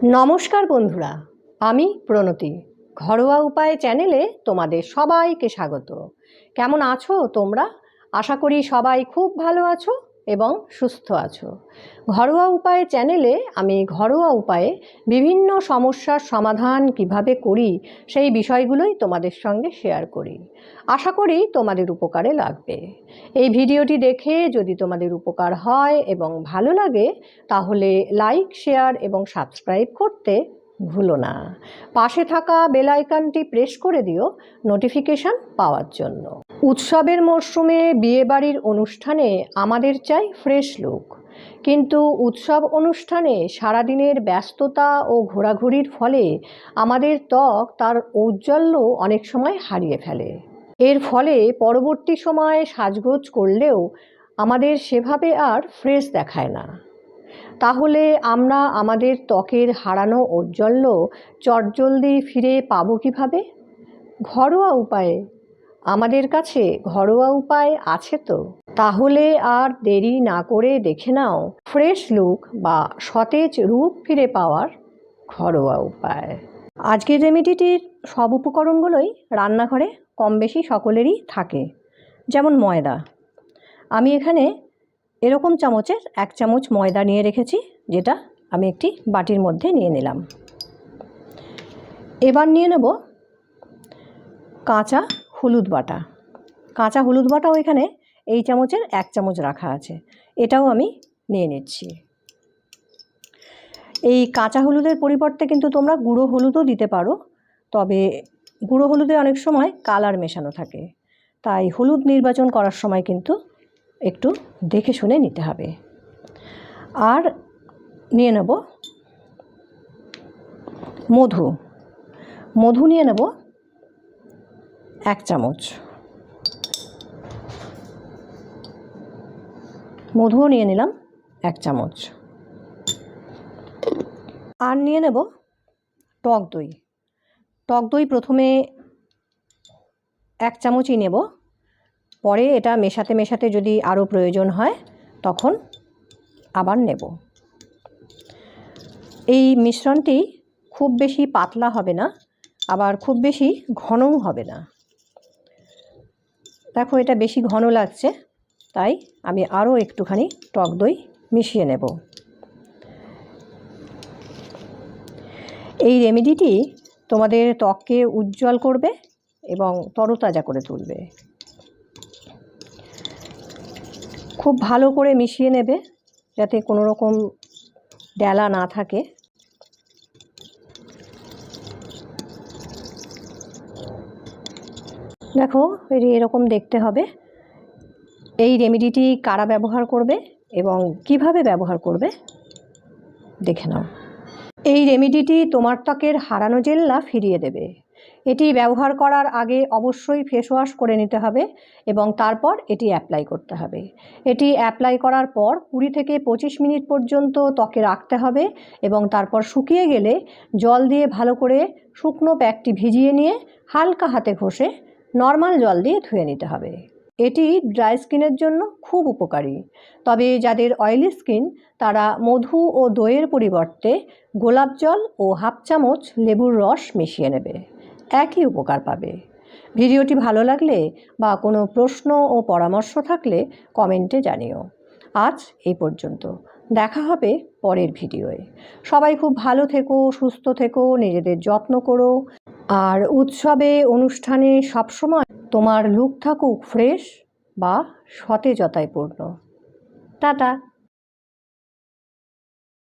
নমস্কার বন্ধুরা, আমি প্রণতি। ঘরোয়া উপায় চ্যানেলে তোমাদের সবাইকে স্বাগত। কেমন আছো তোমরা? আশা করি সবাই খুব ভালো আছো এবং সুস্থ আছো। ঘরোয়া উপায় চ্যানেলে আমি ঘরোয়া উপায়ে বিভিন্ন সমস্যার সমাধান কিভাবে করি সেই বিষয়গুলোই তোমাদের সঙ্গে শেয়ার করি। আশা করি তোমাদের উপকারে লাগবে। এই ভিডিওটি দেখে যদি তোমাদের উপকার হয় এবং ভালো লাগে তাহলে লাইক, শেয়ার এবং সাবস্ক্রাইব করতে ভুলো না। পাশে থাকা বেল আইকনটি প্রেস করে দিও নোটিফিকেশন পাওয়ার জন্য। উৎসবের মরশুমে বিয়েবাড়ির অনুষ্ঠানে আমাদের চাই ফ্রেশ লুক, কিন্তু উৎসব অনুষ্ঠানে সারাদিনের ব্যস্ততা ও ঘোরাঘুরির ফলে আমাদের ত্বক তার ঔজ্জ্বল্য অনেক সময় হারিয়ে ফেলে। এর ফলে পরবর্তী সময়ে সাজগোজ করলেও আমাদের সেভাবে আর ফ্রেশ দেখায় না। তাহলে আমরা আমাদের ত্বকের হারানো ঔজ্জ্বল্য চটজলদি ফিরে পাবো কীভাবে? ঘরোয়া উপায়ে। আমাদের কাছে ঘরোয়া উপায় আছে তো। তাহলে আর দেরি না করে দেখে নাও ফ্রেশ লুক বা সতেজ রূপ ফিরে পাওয়ার ঘরোয়া উপায়। আজকের রেমেডিটির সব উপকরণগুলোই রান্নাঘরে কম বেশি সকলেরই থাকে। যেমন ময়দা, আমি এখানে এরকম চামচের 1 চামচ ময়দা নিয়ে রেখেছি, যেটা আমি একটি বাটির মধ্যে নিয়ে নিলাম। এবার নিয়ে নেব কাঁচা হলুদ বাটা। কাঁচা হলুদ বাটাও এখানে এই চামচের 1 চামচ রাখা আছে, এটাও আমি নিয়ে নিচ্ছি। এই কাঁচা হলুদের পরিবর্তে কিন্তু তোমরা গুঁড়ো হলুদও দিতে পারো, তবে গুঁড়ো হলুদে অনেক সময় কালার মেশানো থাকে, তাই হলুদ নির্বাচন করার সময় কিন্তু একটু দেখে শুনে নিতে হবে। আর নিয়ে নেব মধু। মধু নিয়ে নেব 1 চামচ। মধুও নিয়ে নিলাম 1 চামচ। আর নিয়ে নেব টক দই। টক দই প্রথমে 1 চামচই নেব, পরে এটা মেশাতে মেশাতে যদি আরও প্রয়োজন হয় তখন আবার নেব। এই মিশ্রণটি খুব বেশি পাতলা হবে না, আবার খুব বেশি ঘনও হবে না। দেখো এটা বেশি ঘন লাগছে, তাই আমি আরও একটুখানি টক দই মিশিয়ে নেব। এই রেমেডিটি তোমাদের ত্বককে উজ্জ্বল করবে এবং তরতাজা করে তুলবে। খুব ভালো করে মিশিয়ে নেবে যাতে কোনো রকম ডেলা না থাকে। দেখো এরকম দেখতে হবে। এই রেমেডিটি কারা ব্যবহার করবে এবং কিভাবে ব্যবহার করবে দেখে নাও। এই রেমেডিটি তোমার ত্বকের হারানো জেল্লা ফিরিয়ে দেবে। এটি ব্যবহার করার আগে অবশ্যই ফেস ওয়াশ করে নিতে হবে এবং তারপর এটি অ্যাপ্লাই করতে হবে। এটি অ্যাপ্লাই করার পর 20 থেকে 25 মিনিট পর্যন্ত ত্বকে রাখতে হবে এবং তারপর শুকিয়ে গেলে জল দিয়ে ভালো করে শুকনো প্যাকটি ভিজিয়ে নিয়ে হালকা হাতে ঘষে নর্মাল জল দিয়ে ধুয়ে নিতে হবে। এটি ড্রাই স্কিনের জন্য খুব উপকারী, তবে যাদের অয়েলি স্কিন তারা মধু ও দইয়ের পরিবর্তে গোলাপ জল ও 1/2 চামচ লেবুর রস মিশিয়ে নেবে, একই উপকার পাবে। ভিডিওটি ভালো লাগলে বা কোনো প্রশ্ন ও পরামর্শ থাকলে কমেন্টে জানিও। আজ এই পর্যন্ত, দেখা হবে পরের ভিডিওয়ে। সবাই খুব ভালো থেকো, সুস্থ থেকো, নিজেদের যত্ন করো, আর উৎসবে অনুষ্ঠানে সবসময় তোমার লুক থাকুক ফ্রেশ বা সতেজতায় পূর্ণ। টাটা।